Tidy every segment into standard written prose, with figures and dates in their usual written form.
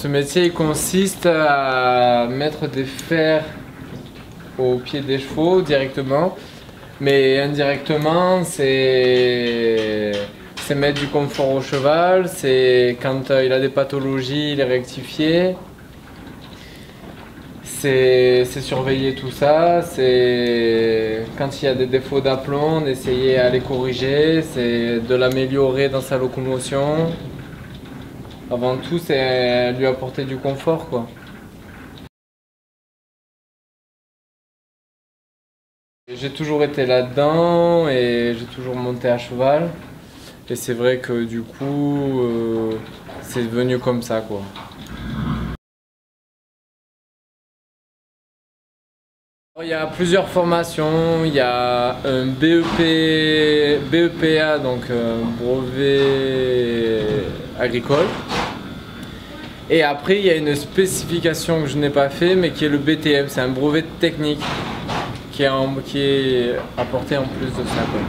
Ce métier il consiste à mettre des fers au pied des chevaux directement, mais indirectement c'est mettre du confort au cheval, c'est quand il a des pathologies les rectifier, c'est surveiller tout ça, c'est quand il y a des défauts d'aplomb d'essayer à les corriger, c'est de l'améliorer dans sa locomotion. Avant tout, c'est lui apporter du confort, quoi. J'ai toujours été là-dedans et j'ai toujours monté à cheval. Et c'est vrai que du coup, c'est devenu comme ça, quoi. Il y a plusieurs formations. Il y a un BEPA, donc brevet agricole. Et après, il y a une spécification que je n'ai pas fait, mais qui est le BTM. C'est un brevet technique qui est apporté en plus de ça, quoi.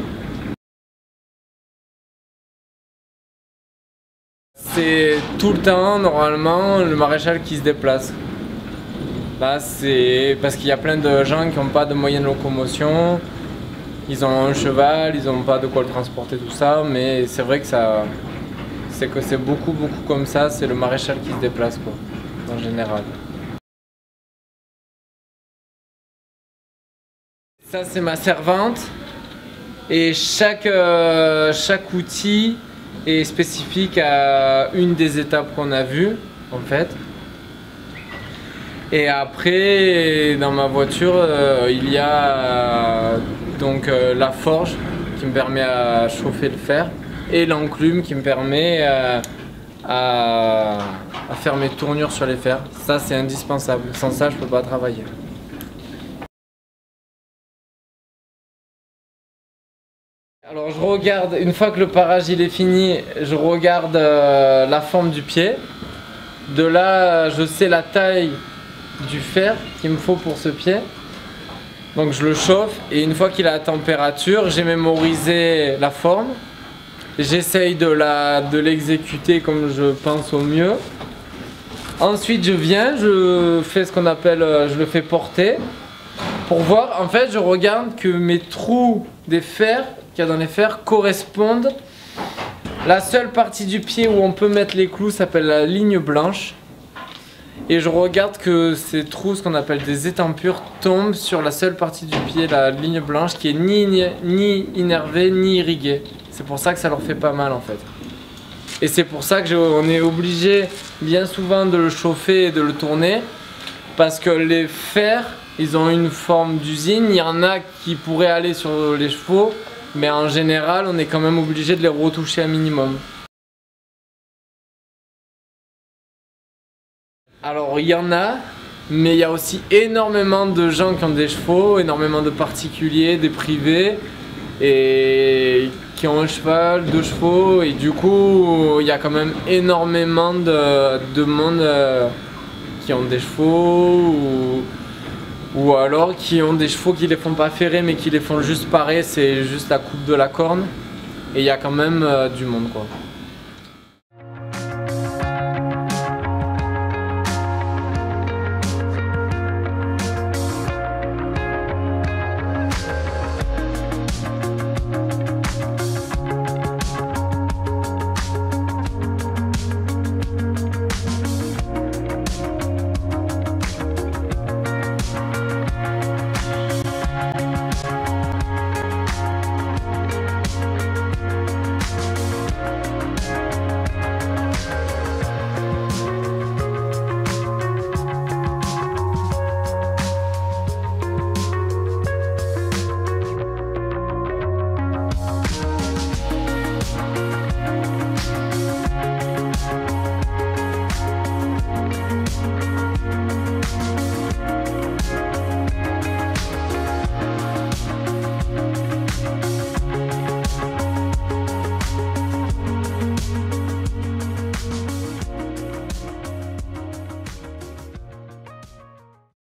C'est tout le temps, normalement, le maréchal qui se déplace. Là, c'est parce qu'il y a plein de gens qui n'ont pas de moyens de locomotion. Ils ont un cheval, ils n'ont pas de quoi le transporter, tout ça. Mais c'est vrai que c'est beaucoup comme ça, c'est le maréchal qui se déplace, quoi, en général. Ça, c'est ma servante. Et chaque outil est spécifique à une des étapes qu'on a vues, en fait. Et après, dans ma voiture, il y a donc la forge qui me permet à chauffer le fer et l'enclume qui me permet à faire mes tournures sur les fers. Ça, c'est indispensable. Sans ça, je ne peux pas travailler. Alors, je regarde, une fois que le parage il est fini, je regarde la forme du pied. De là, je sais la taille du fer qu'il me faut pour ce pied. Donc je le chauffe et une fois qu'il a la température, j'ai mémorisé la forme. J'essaye de l'exécuter comme je pense au mieux. Ensuite je viens, je fais ce qu'on appelle, je le fais porter. Pour voir, en fait je regarde que mes trous des fers qu'il y a dans les fers correspondent. La seule partie du pied où on peut mettre les clous s'appelle la ligne blanche. Et je regarde que ces trous, ce qu'on appelle des étampures, tombent sur la seule partie du pied, la ligne blanche, qui est ni innervée ni irriguée. C'est pour ça que ça leur fait pas mal, en fait. Et c'est pour ça qu'on est obligé bien souvent de le chauffer et de le tourner, parce que les fers, ils ont une forme d'usine. Il y en a qui pourraient aller sur les chevaux, mais en général, on est quand même obligé de les retoucher un minimum. Alors il y en a, mais il y a aussi énormément de gens qui ont des chevaux, énormément de particuliers, des privés, et qui ont un cheval, deux chevaux, et du coup il y a quand même énormément de monde qui ont des chevaux, ou alors qui ont des chevaux qui les font pas ferrer mais qui les font juste parer, c'est juste la coupe de la corne, et il y a quand même du monde, quoi.